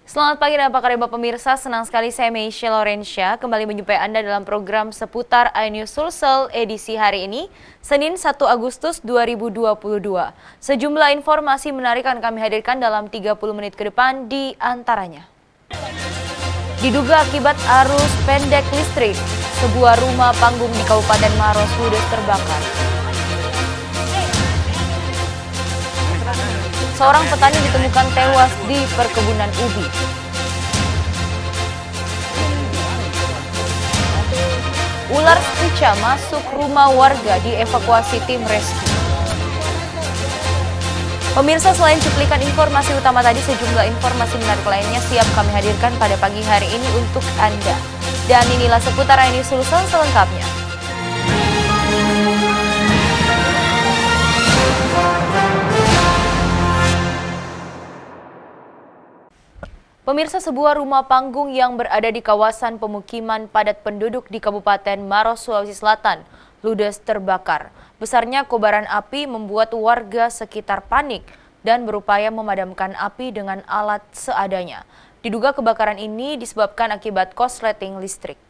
Selamat pagi dan apa kabar pemirsa, senang sekali saya Meisha Laurencia kembali menjumpai Anda dalam program seputar iNews Sulsel edisi hari ini, Senin 1 Agustus 2022. Sejumlah informasi menarik akan kami hadirkan dalam 30 menit ke depan di antaranya. Diduga akibat arus pendek listrik, sebuah rumah panggung di Kabupaten Maros ludes terbakar. Seorang petani ditemukan tewas di perkebunan ubi. Ular spica masuk rumah warga dievakuasi tim rescue. Pemirsa, selain cuplikan informasi utama tadi, sejumlah informasi menarik lainnya siap kami hadirkan pada pagi hari ini untuk Anda. Dan inilah seputar iNews Sulsel selengkapnya. Pemirsa, sebuah rumah panggung yang berada di kawasan pemukiman padat penduduk di Kabupaten Maros, Sulawesi Selatan, ludes terbakar. Besarnya kobaran api membuat warga sekitar panik dan berupaya memadamkan api dengan alat seadanya. Diduga kebakaran ini disebabkan akibat korsleting listrik.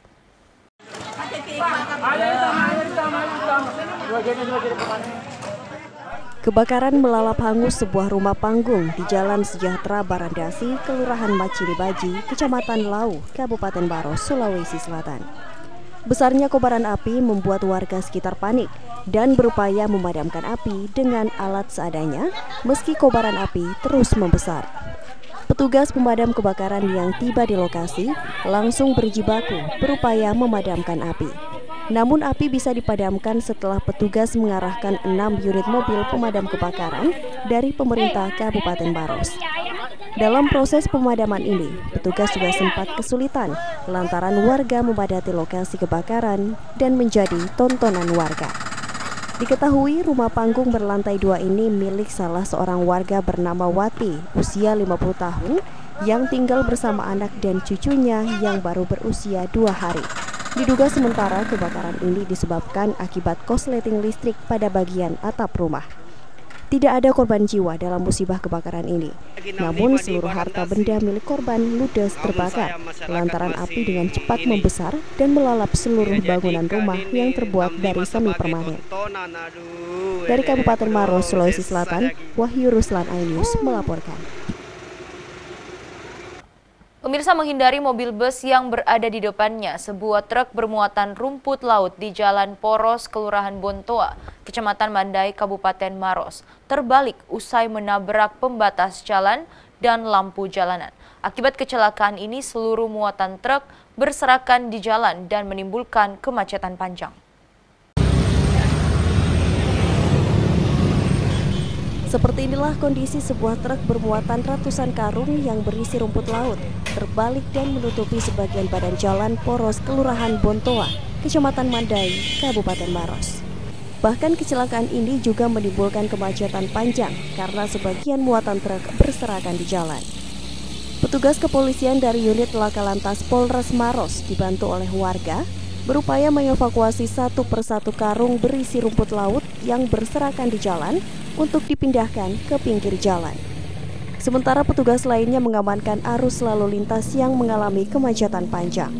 Kebakaran melalap hangus sebuah rumah panggung di Jalan Sejahtera Barandasi, Kelurahan Macinibaji, Kecamatan Lau, Kabupaten Maros, Sulawesi Selatan. Besarnya kobaran api membuat warga sekitar panik dan berupaya memadamkan api dengan alat seadanya meski kobaran api terus membesar. Petugas pemadam kebakaran yang tiba di lokasi langsung berjibaku berupaya memadamkan api. Namun api bisa dipadamkan setelah petugas mengarahkan 6 unit mobil pemadam kebakaran dari pemerintah Kabupaten Maros. Dalam proses pemadaman ini, petugas juga sempat kesulitan lantaran warga memadati lokasi kebakaran dan menjadi tontonan warga. Diketahui rumah panggung berlantai 2 ini milik salah seorang warga bernama Wati, usia 50 tahun, yang tinggal bersama anak dan cucunya yang baru berusia 2 hari. Diduga sementara kebakaran ini disebabkan akibat korsleting listrik pada bagian atap rumah. Tidak ada korban jiwa dalam musibah kebakaran ini. Namun seluruh harta benda milik korban ludes terbakar lantaran api dengan cepat membesar dan melalap seluruh bangunan rumah yang terbuat dari semi permanen. Dari Kabupaten Maros, Sulawesi Selatan, Wahyu Ruslan iNews melaporkan. Pemirsa, menghindari mobil bus yang berada di depannya, sebuah truk bermuatan rumput laut di Jalan Poros, Kelurahan Bontoa, Kecamatan Mandai, Kabupaten Maros, terbalik usai menabrak pembatas jalan dan lampu jalanan. Akibat kecelakaan ini, seluruh muatan truk berserakan di jalan dan menimbulkan kemacetan panjang. Seperti inilah kondisi sebuah truk bermuatan ratusan karung yang berisi rumput laut terbalik dan menutupi sebagian badan jalan Poros Kelurahan Bontoa, Kecamatan Mandai, Kabupaten Maros. Bahkan kecelakaan ini juga menimbulkan kemacetan panjang karena sebagian muatan truk berserakan di jalan. Petugas kepolisian dari unit Laka Lantas Polres Maros dibantu oleh warga berupaya mengevakuasi satu persatu karung berisi rumput laut yang berserakan di jalan untuk dipindahkan ke pinggir jalan. Sementara petugas lainnya mengamankan arus lalu lintas yang mengalami kemacetan panjang.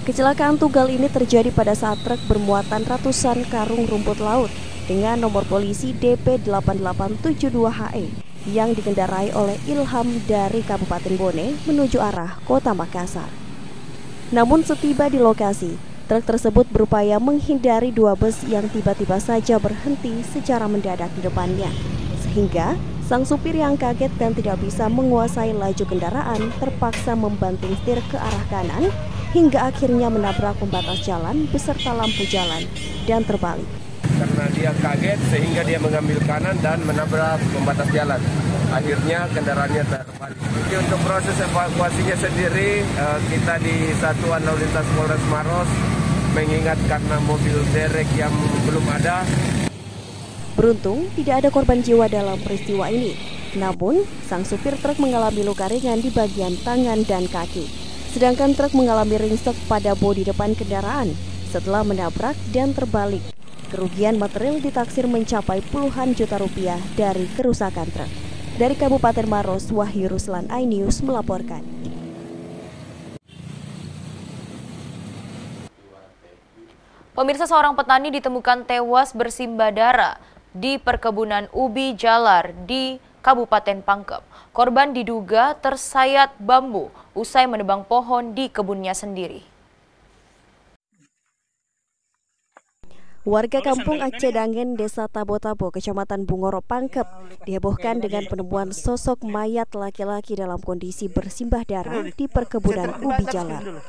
Kecelakaan tunggal ini terjadi pada saat truk bermuatan ratusan karung rumput laut dengan nomor polisi DP8872HE yang dikendarai oleh Ilham dari Kabupaten Bone menuju arah Kota Makassar. Namun setiba di lokasi, truk tersebut berupaya menghindari dua bus yang tiba-tiba saja berhenti secara mendadak di depannya. Sehingga sang supir yang kaget dan tidak bisa menguasai laju kendaraan terpaksa membanting setir ke arah kanan hingga akhirnya menabrak pembatas jalan beserta lampu jalan dan terbalik. Karena dia kaget sehingga dia mengambil kanan dan menabrak pembatas jalan. Akhirnya kendaraannya terbalik. Jadi untuk proses evakuasinya sendiri, kita di Satuan Lalu Lintas Polres Maros mengingat karena mobil derek yang belum ada. Beruntung tidak ada korban jiwa dalam peristiwa ini. Namun, sang supir truk mengalami luka ringan di bagian tangan dan kaki. Sedangkan truk mengalami ringsek pada bodi depan kendaraan setelah menabrak dan terbalik. Kerugian material ditaksir mencapai puluhan juta rupiah dari kerusakan truk. Dari Kabupaten Maros, Wahyu Ruslan, iNews melaporkan. Pemirsa, seorang petani ditemukan tewas bersimbah darah di perkebunan ubi jalar di Kabupaten Pangkep. Korban diduga tersayat bambu usai menebang pohon di kebunnya sendiri. Warga kampung Aceh Dangen, Desa Tabo-Tabo, Kecamatan Bungoro, Pangkep, dihebohkan dengan penemuan sosok mayat laki-laki dalam kondisi bersimbah darah di perkebunan ubi jalar.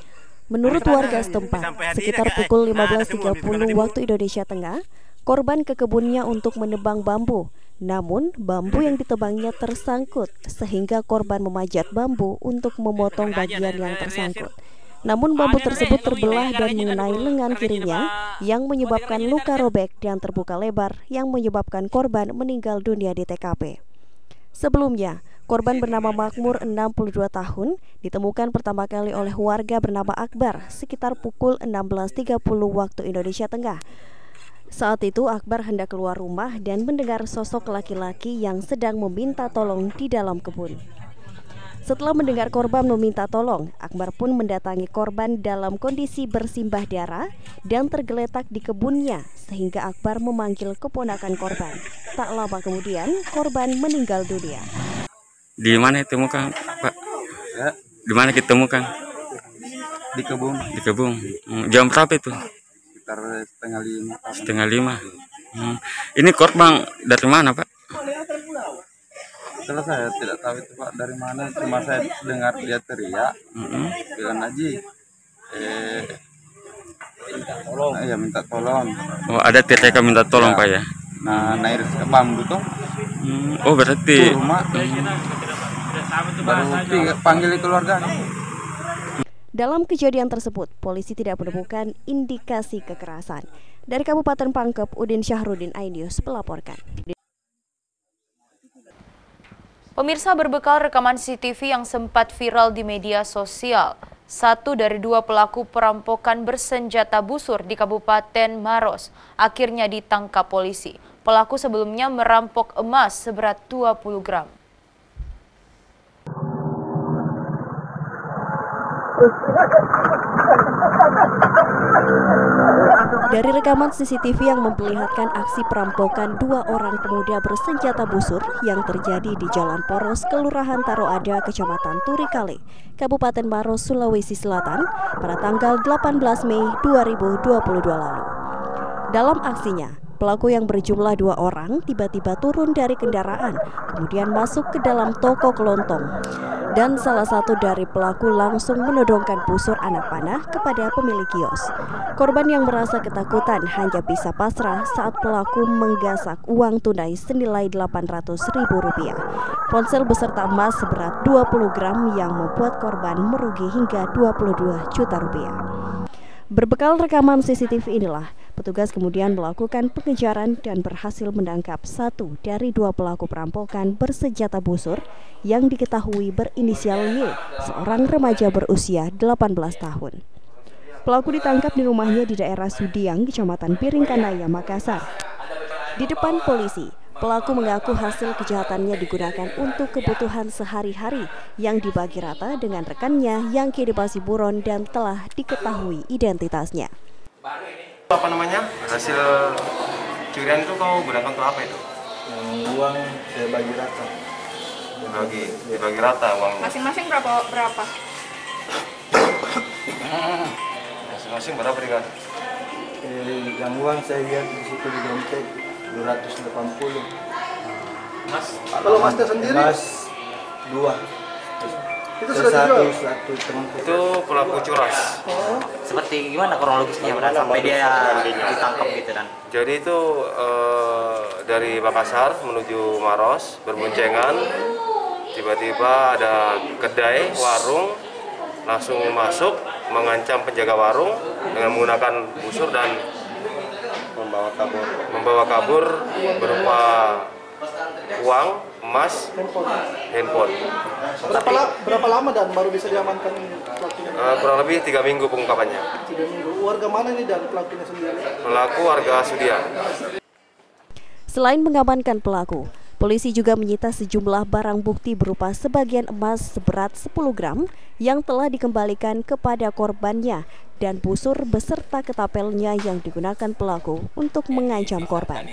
Menurut warga setempat, sekitar pukul 15.30 waktu Indonesia Tengah, korban ke kebunnya untuk menebang bambu. Namun, bambu yang ditebangnya tersangkut, sehingga korban memanjat bambu untuk memotong bagian yang tersangkut. Namun bambu tersebut terbelah dan mengenai lengan kirinya, yang menyebabkan luka robek dan terbuka lebar, yang menyebabkan korban meninggal dunia di TKP. Sebelumnya, korban bernama Makmur, 62 tahun, ditemukan pertama kali oleh warga bernama Akbar sekitar pukul 16.30 waktu Indonesia Tengah. Saat itu Akbar hendak keluar rumah dan mendengar sosok laki-laki yang sedang meminta tolong di dalam kebun. Setelah mendengar korban meminta tolong, Akbar pun mendatangi korban dalam kondisi bersimbah darah dan tergeletak di kebunnya, sehingga Akbar memanggil keponakan korban. Tak lama kemudian, korban meninggal dunia. Di mana ditemukan, Pak? Ya. Di mana ditemukan? Di kebun. Di kebun. Jam berapa itu? Sekitar setengah 5. Setengah 5. Ini korban dari mana, Pak? Kalau saya tidak tahu itu Pak dari mana, cuma saya dengar dia teriak, bilang Haji, minta tolong. Oh, ada teriakan minta tolong, ya. Pak ya? Nah, naik ke bambu tuh. Oh, berarti rumah. Baru panggil keluarga. Dalam kejadian tersebut, polisi tidak menemukan indikasi kekerasan. Dari Kabupaten Pangkep, Udin Syahrudin, iNews melaporkan. Pemirsa, berbekal rekaman CCTV yang sempat viral di media sosial, satu dari dua pelaku perampokan bersenjata busur di Kabupaten Maros akhirnya ditangkap polisi. Pelaku sebelumnya merampok emas seberat 20 gram. Dari rekaman CCTV yang memperlihatkan aksi perampokan dua orang pemuda bersenjata busur yang terjadi di Jalan Poros, Kelurahan Taroada, Kecamatan Turikale, Kabupaten Maros, Sulawesi Selatan pada tanggal 18 Mei 2022 lalu. Dalam aksinya, pelaku yang berjumlah 2 orang tiba-tiba turun dari kendaraan, kemudian masuk ke dalam toko kelontong. Dan salah satu dari pelaku langsung menodongkan busur anak panah kepada pemilik kios. Korban yang merasa ketakutan hanya bisa pasrah saat pelaku menggasak uang tunai senilai Rp800.000, ponsel beserta emas seberat 20 gram yang membuat korban merugi hingga Rp22 juta. Berbekal rekaman CCTV inilah, petugas kemudian melakukan pengejaran dan berhasil menangkap satu dari dua pelaku perampokan bersenjata busur yang diketahui berinisial Y, seorang remaja berusia 18 tahun. Pelaku ditangkap di rumahnya di daerah Sudiang, Kecamatan Piringkanaya, Makassar. Di depan polisi, pelaku mengaku hasil kejahatannya digunakan untuk kebutuhan sehari-hari yang dibagi rata dengan rekannya yang kini masih buron dan telah diketahui identitasnya. Apa namanya? Hasil curian itu kau gunakan untuk apa itu? Uang saya bagi rata. Dibagi rata uang. Masing-masing berapa? Masing-masing berapa dikasih? Yang uang saya lihat di situ di dompet 280. Mas? Kalau masnya sendiri? Mas 2. Itu sudah satu teman. Itu pelaku curas. Seperti gimana kronologisnya sampai dia ditangkap gitu kan? Jadi itu dari Makassar menuju Maros berboncengan, tiba-tiba ada kedai warung langsung masuk mengancam penjaga warung dengan menggunakan busur dan membawa kabur berupa uang, emas, handphone. Berapa lama dan baru bisa diamankan pelakunya? Kurang lebih 3 minggu pengungkapannya. 3 minggu. Warga mana ini dan pelakunya sendiri? Pelaku warga Sudiang. Selain mengamankan pelaku, Polisi juga menyita sejumlah barang bukti berupa sebagian emas seberat 10 gram yang telah dikembalikan kepada korbannya dan busur beserta ketapelnya yang digunakan pelaku untuk mengancam korban.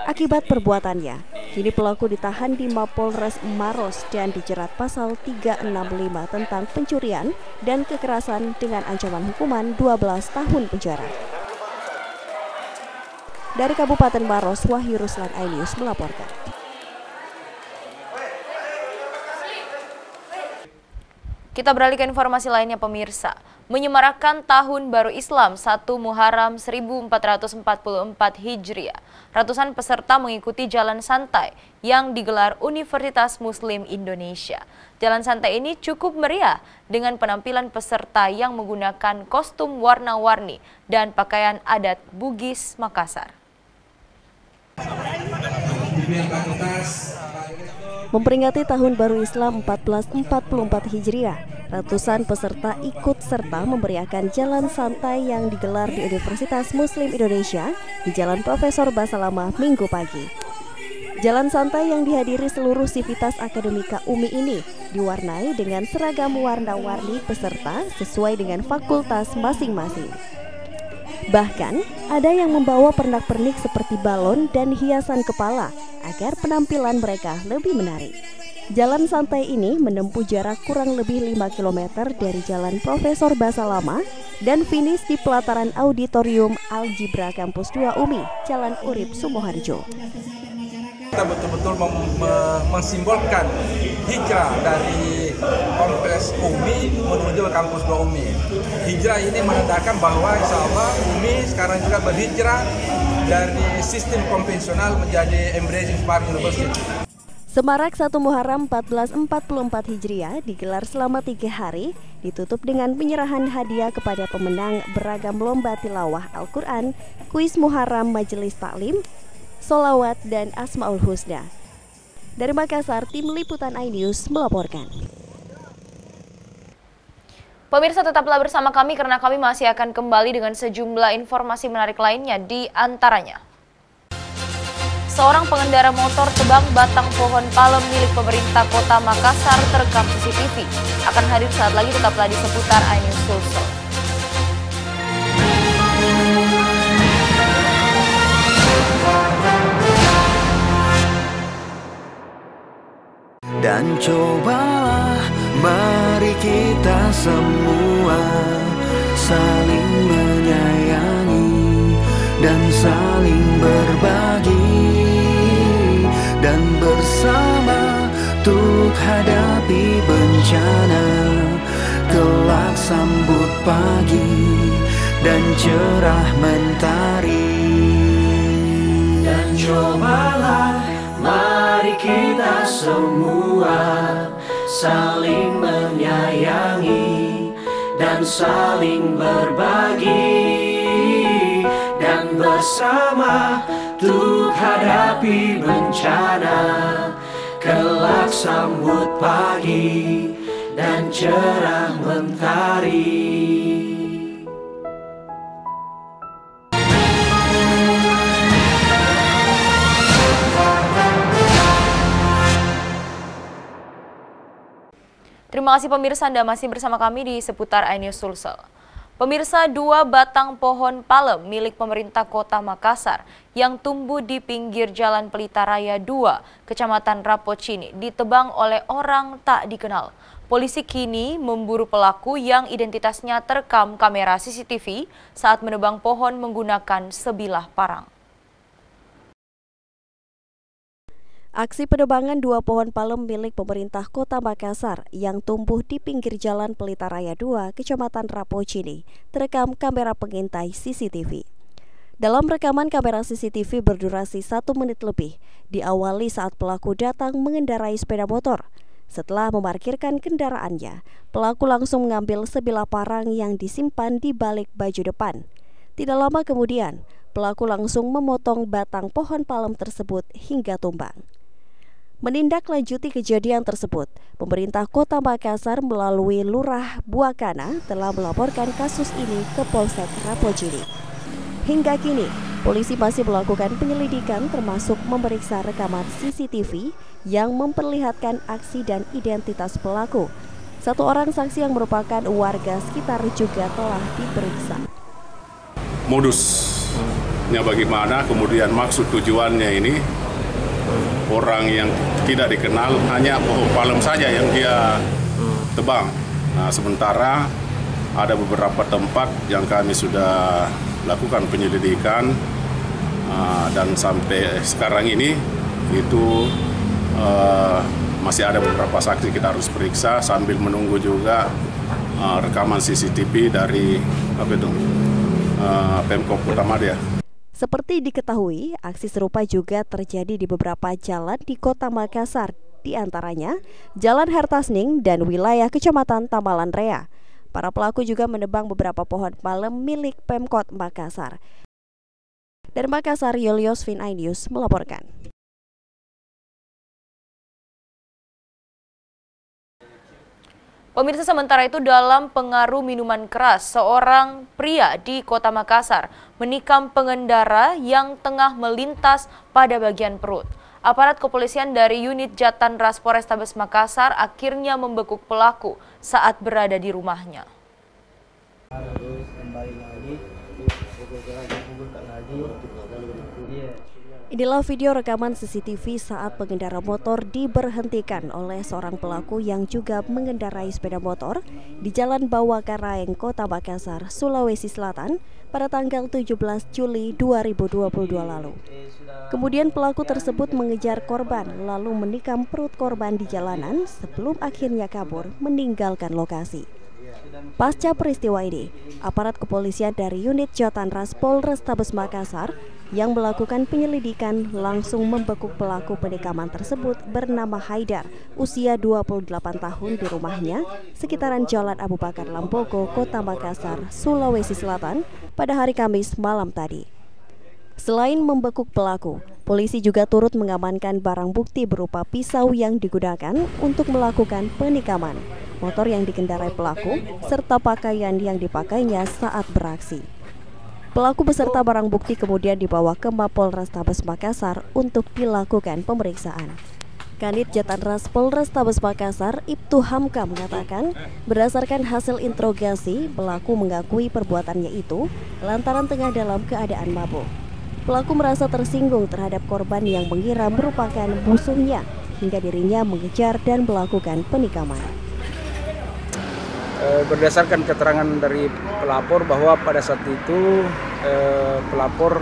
Akibat perbuatannya, kini pelaku ditahan di Mapolres Maros dan dijerat pasal 365 tentang pencurian dan kekerasan dengan ancaman hukuman 12 tahun penjara. Dari Kabupaten Maros, Wahyu Ruslan, iNews melaporkan. Kita beralih ke informasi lainnya pemirsa. Menyemarakan Tahun Baru Islam 1 Muharram 1444 Hijriah. Ratusan peserta mengikuti jalan santai yang digelar Universitas Muslim Indonesia. Jalan santai ini cukup meriah dengan penampilan peserta yang menggunakan kostum warna-warni dan pakaian adat Bugis Makassar. Memperingati Tahun Baru Islam 1444 Hijriah, ratusan peserta ikut serta memeriahkan jalan santai yang digelar di Universitas Muslim Indonesia di Jalan Profesor Basalama Minggu pagi. Jalan santai yang dihadiri seluruh sivitas akademika UMI ini diwarnai dengan seragam warna-warni peserta sesuai dengan fakultas masing-masing. Bahkan, ada yang membawa pernak-pernik seperti balon dan hiasan kepala agar penampilan mereka lebih menarik. Jalan santai ini menempuh jarak kurang lebih 5 km dari Jalan Profesor Basalama dan finish di pelataran Auditorium Algebra Kampus 2 UMI, Jalan Urip Sumoharjo. Kita betul-betul mensimbolkan hijrah dari kompleks UMI menuju kampus 2 UMI. Hijrah ini menandakan bahwa insya Allah UMI sekarang juga berhijrah dari sistem konvensional menjadi Embracing Smart University. Semarak 1 Muharram 1444 Hijriah digelar selama 3 hari, ditutup dengan penyerahan hadiah kepada pemenang beragam lomba tilawah Al-Quran, kuis Muharram Majelis Taklim, Solawat, dan Asmaul Husna. Dari Makassar, tim liputan iNews melaporkan. Pemirsa, tetaplah bersama kami karena kami masih akan kembali dengan sejumlah informasi menarik lainnya, di antaranya. Seorang pengendara motor tebang batang pohon palem milik pemerintah kota Makassar terekam CCTV. Akan hadir saat lagi, tetaplah di seputar iNews Sulsel. Dan cobalah mari kita semua saling menyayangi dan saling berbagi dan bersama untuk hadapi bencana, kelak sambut pagi dan cerah mentari. Dan cobalah mari kita semua saling menyayangi dan saling berbagi dan bersama untuk hadapi bencana, kelak sambut pagi dan cerah mentari. Terima kasih pemirsa, Anda masih bersama kami di seputar iNews Sulsel. Pemirsa, 2 batang pohon palem milik pemerintah kota Makassar yang tumbuh di pinggir Jalan Pelita Raya 2, Kecamatan Rapocini, ditebang oleh orang tak dikenal. Polisi kini memburu pelaku yang identitasnya terekam kamera CCTV saat menebang pohon menggunakan sebilah parang. Aksi penebangan 2 pohon palem milik pemerintah kota Makassar yang tumbuh di pinggir Jalan Pelita Raya 2, Kecamatan Rapocini, terekam kamera pengintai CCTV. Dalam rekaman kamera CCTV berdurasi 1 menit lebih, diawali saat pelaku datang mengendarai sepeda motor. Setelah memarkirkan kendaraannya, pelaku langsung mengambil sebilah parang yang disimpan di balik baju depan. Tidak lama kemudian, pelaku langsung memotong batang pohon palem tersebut hingga tumbang. Menindaklanjuti kejadian tersebut, pemerintah kota Makassar melalui Lurah Buakana telah melaporkan kasus ini ke Polsek Rapocini. Hingga kini, Polisi masih melakukan penyelidikan termasuk memeriksa rekaman CCTV yang memperlihatkan aksi dan identitas pelaku. Satu orang saksi yang merupakan warga sekitar juga telah diperiksa. Modusnya bagaimana, kemudian maksud tujuannya ini, orang yang tidak dikenal hanya palem saja yang dia tebang. Nah, sementara ada beberapa tempat yang kami sudah lakukan penyelidikan dan sampai sekarang ini itu masih ada beberapa saksi kita harus periksa sambil menunggu juga rekaman CCTV dari Pemkop Kota Madia. Seperti diketahui, aksi serupa juga terjadi di beberapa jalan di Kota Makassar, di antaranya Jalan Hertasning dan wilayah Kecamatan Tamalan Rea. Para pelaku juga menebang beberapa pohon palem milik Pemkot Makassar. Dari Makassar, Yulius Vin iNews melaporkan. Pemirsa, sementara itu dalam pengaruh minuman keras, seorang pria di Kota Makassar menikam pengendara yang tengah melintas pada bagian perut. Aparat kepolisian dari unit Jatan Ras Polrestabes Makassar akhirnya membekuk pelaku saat berada di rumahnya. Inilah video rekaman CCTV saat pengendara motor diberhentikan oleh seorang pelaku yang juga mengendarai sepeda motor di Jalan Bawakaraeng, Kota Makassar, Sulawesi Selatan pada tanggal 17 Juli 2022 lalu. Kemudian pelaku tersebut mengejar korban lalu menikam perut korban di jalanan sebelum akhirnya kabur meninggalkan lokasi. Pasca peristiwa ini, aparat kepolisian dari unit Jatan Ras Polrestabes Makassar yang melakukan penyelidikan langsung membekuk pelaku penikaman tersebut bernama Haidar, usia 28 tahun di rumahnya sekitaran Jalan Abu Bakar Lampogo, Kota Makassar, Sulawesi Selatan pada hari Kamis malam tadi. Selain membekuk pelaku, polisi juga turut mengamankan barang bukti berupa pisau yang digunakan untuk melakukan penikaman, motor yang dikendarai pelaku, serta pakaian yang dipakainya saat beraksi. Pelaku beserta barang bukti kemudian dibawa ke Mapolrestabes Makassar untuk dilakukan pemeriksaan. Kanit Jatan Ras Polrestabes Makassar, Ibtu Hamka mengatakan, berdasarkan hasil interogasi, pelaku mengakui perbuatannya itu lantaran tengah dalam keadaan mabuk. Pelaku merasa tersinggung terhadap korban yang mengira merupakan musuhnya, hingga dirinya mengejar dan melakukan penikaman. Berdasarkan keterangan dari pelapor bahwa pada saat itu pelapor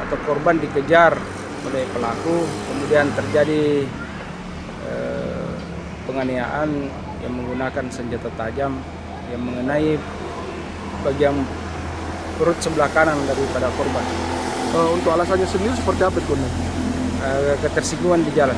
atau korban dikejar oleh pelaku, kemudian terjadi penganiayaan yang menggunakan senjata tajam yang mengenai bagian perut sebelah kanan daripada korban. Untuk alasannya sendiri seperti apa itu? Ketersinggungan di jalan.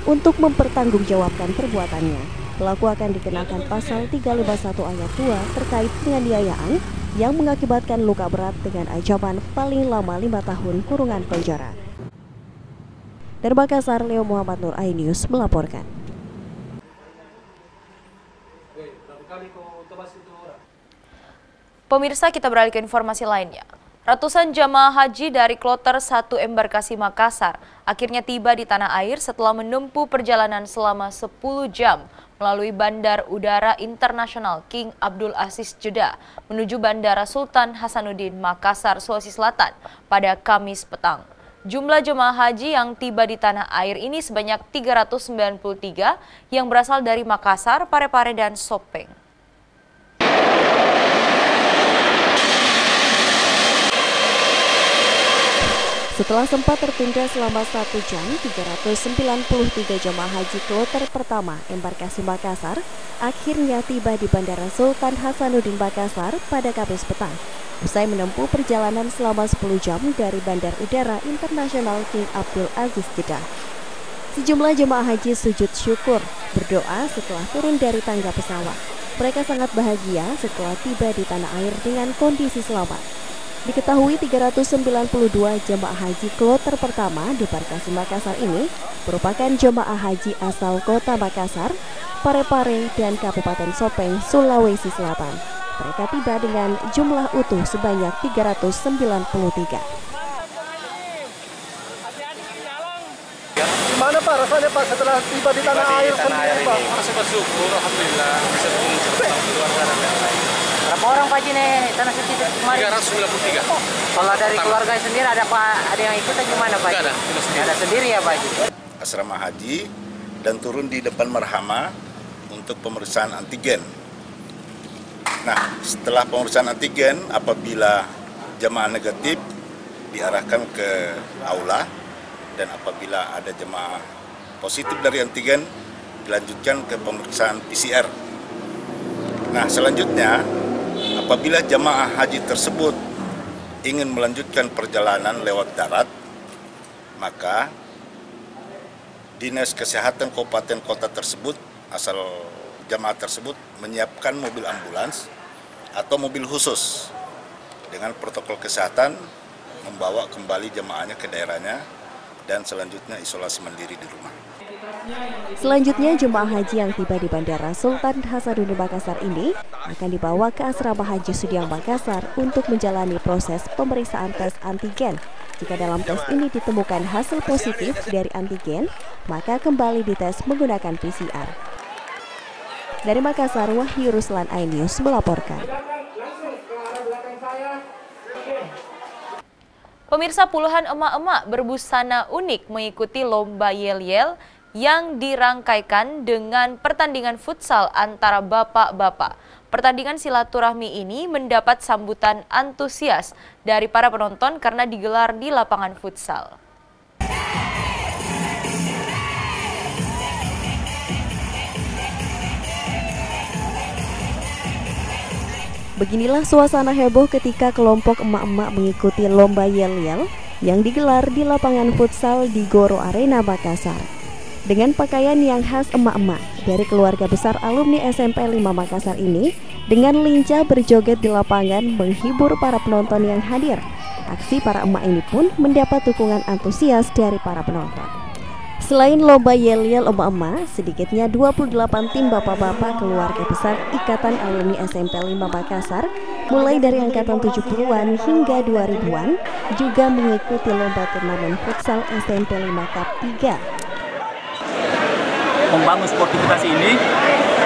Untuk mempertanggungjawabkan perbuatannya, pelaku akan dikenakan pasal 351 ayat 2 terkait penganiayaan yang mengakibatkan luka berat dengan ancaman paling lama 5 tahun kurungan penjara. Dari Makassar, Leo Muhammad Nur iNews melaporkan. Pemirsa, kita beralih ke informasi lainnya. Ratusan jamaah haji dari kloter 1 embarkasi Makassar akhirnya tiba di tanah air setelah menempuh perjalanan selama 10 jam melalui Bandar Udara Internasional King Abdul Aziz Jeddah menuju Bandara Sultan Hasanuddin Makassar, Sulawesi Selatan pada Kamis petang. Jumlah jemaah haji yang tiba di tanah air ini sebanyak 393 yang berasal dari Makassar, Parepare, dan Sopeng. Setelah sempat tertunda selama 1 jam, 393 jemaah haji kloter pertama embarkasi Makassar akhirnya tiba di Bandara Sultan Hasanuddin Makassar pada Kamis petang. Usai menempuh perjalanan selama 10 jam dari Bandar Udara Internasional King Abdul Aziz Jeddah. Sejumlah jemaah haji sujud syukur, berdoa setelah turun dari tangga pesawat. Mereka sangat bahagia setelah tiba di tanah air dengan kondisi selamat. Diketahui 392 jemaah haji kloter pertama di embarkasi Makassar ini merupakan jemaah haji asal Kota Makassar, Parepare, dan Kabupaten Sopeng, Sulawesi Selatan. mereka tiba dengan jumlah utuh sebanyak 393. Gimana Pak rasanya Pak setelah tiba di tanah air sendiri Pak? Merasa bersyukur, alhamdulillah bisa ketemu sama keluarga dan lain-lain. Berapa orang Pak Jine tanah suci kemarin? 393. Kalau dari keluarga sendiri ada yang ikut atau gimana Pak? Ada, ada sendiri ya Pak? Asrama haji dan turun di depan marhama untuk pemeriksaan antigen. Nah, setelah pemeriksaan antigen, apabila jemaah negatif diarahkan ke aula, dan apabila ada jemaah positif dari antigen dilanjutkan ke pemeriksaan PCR. Nah, selanjutnya apabila jemaah haji tersebut ingin melanjutkan perjalanan lewat darat, maka Dinas Kesehatan Kabupaten Kota tersebut, asal jemaah tersebut menyiapkan mobil ambulans atau mobil khusus dengan protokol kesehatan membawa kembali jemaahnya ke daerahnya dan selanjutnya isolasi mandiri di rumah. Selanjutnya, jemaah haji yang tiba di Bandara Sultan Hasanuddin Makassar ini akan dibawa ke Asrama Haji Sudiang Makassar untuk menjalani proses pemeriksaan tes antigen. Jika dalam tes ini ditemukan hasil positif dari antigen, maka kembali dites menggunakan PCR. Dari Makassar, Wahyu Ruslan, iNews melaporkan. Pemirsa, puluhan emak-emak berbusana unik mengikuti lomba yel-yel yang dirangkaikan dengan pertandingan futsal antara bapak-bapak. Pertandingan silaturahmi ini mendapat sambutan antusias dari para penonton karena digelar di lapangan futsal. Beginilah suasana heboh ketika kelompok emak-emak mengikuti lomba yel-yel yang digelar di lapangan futsal di Goro Arena Makassar. Dengan pakaian yang khas emak-emak dari keluarga besar alumni SMP 5 Makassar ini, dengan lincah berjoget di lapangan menghibur para penonton yang hadir. Aksi para emak ini pun mendapat dukungan antusias dari para penonton. Selain lomba yel-yel emak-emak, sedikitnya 28 tim bapak-bapak keluarga besar Ikatan Alumni SMP 5 Makassar, mulai dari angkatan 70-an hingga 2000-an, juga mengikuti lomba turnamen futsal SMP 5 Cup 3. Membangun sportivitas ini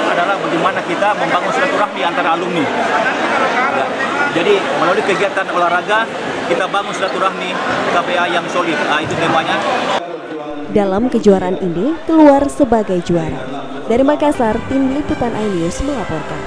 adalah bagaimana kita membangun silaturahmi antara alumni. Ya. Jadi melalui kegiatan olahraga, kita bangun silaturahmi KPA yang solid. Nah, itu temanya. Dalam kejuaraan ini keluar sebagai juara. Dari Makassar, tim liputan iNews melaporkan.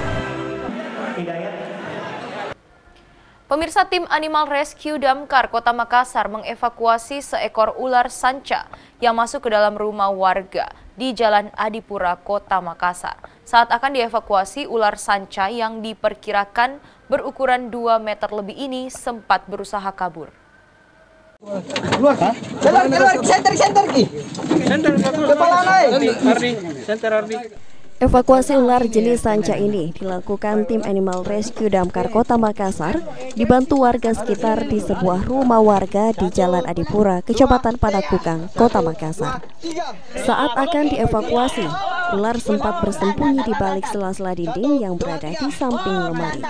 Pemirsa, tim Animal Rescue Damkar Kota Makassar mengevakuasi seekor ular sanca yang masuk ke dalam rumah warga di Jalan Adipura, Kota Makassar. Saat akan dievakuasi, ular sanca yang diperkirakan berukuran 2 meter lebih ini sempat berusaha kabur. Evakuasi ular jenis sanca ini dilakukan tim Animal Rescue Damkar Kota Makassar dibantu warga sekitar di sebuah rumah warga di Jalan Adipura, Kecamatan Padakukang, Kota Makassar. Saat akan dievakuasi, ular sempat bersembunyi di balik sela-sela dinding yang berada di samping lemari.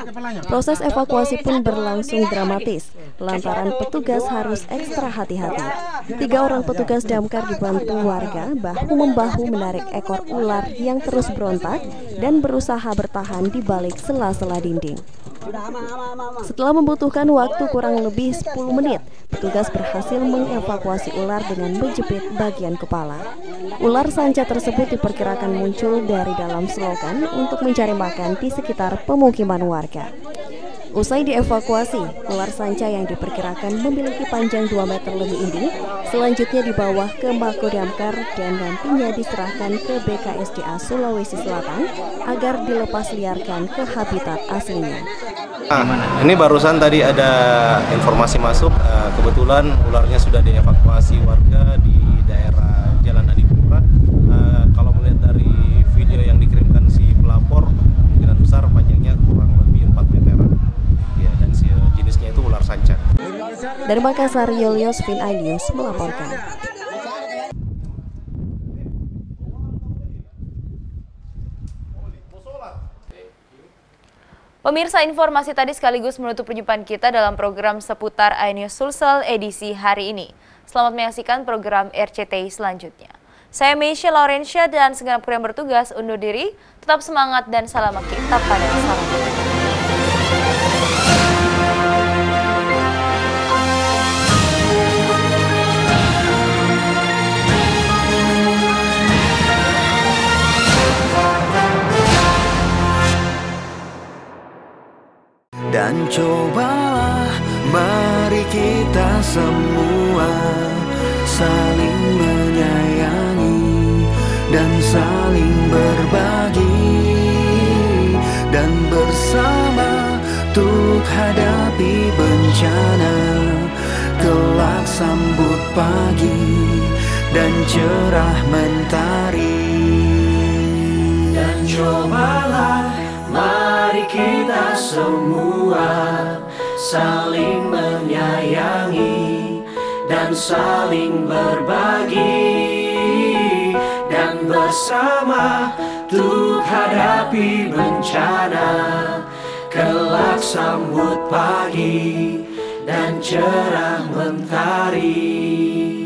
Proses evakuasi pun berlangsung dramatis, lantaran petugas harus ekstra hati-hati. 3 orang petugas damkar dibantu warga bahu-membahu menarik ekor ular yang terus berontak dan berusaha bertahan di balik sela-sela dinding. Setelah membutuhkan waktu kurang lebih 10 menit, petugas berhasil mengevakuasi ular dengan menjepit bagian kepala. Ular sanca tersebut diperkirakan muncul dari dalam selokan untuk mencari makan di sekitar pemukiman warga. Usai dievakuasi, ular sanca yang diperkirakan memiliki panjang 2 meter lebih ini selanjutnya dibawa ke Mako Damkar dan nantinya diserahkan ke BKSDA Sulawesi Selatan agar dilepas liarkan ke habitat aslinya. Ini barusan tadi ada informasi masuk, kebetulan ularnya sudah dievakuasi warga di daerah Jalan Adipura. Kalau melihat dari video yang dikirimkan si pelapor, kemungkinan besar panjangnya kurang lebih 4 meter. Ya, dan jenisnya itu ular sanca. Dari Makassar, Yulius Vin iNews melaporkan. Pemirsa, informasi tadi sekaligus menutup perjumpaan kita dalam program seputar iNews Sulsel edisi hari ini. Selamat menyaksikan program RCTI selanjutnya. Saya Meisha Laurencia dan segenap kru yang bertugas undur diri. Tetap semangat dan salam kita pada salam. Dan cobalah mari kita semua saling menyayangi dan saling berbagi, dan bersama untuk hadapi bencana, kelak sambut pagi dan cerah mentari. Dan cobalah mari kita semua saling menyayangi dan saling berbagi, dan bersama untuk hadapi bencana, kelak sambut pagi dan cerah mentari.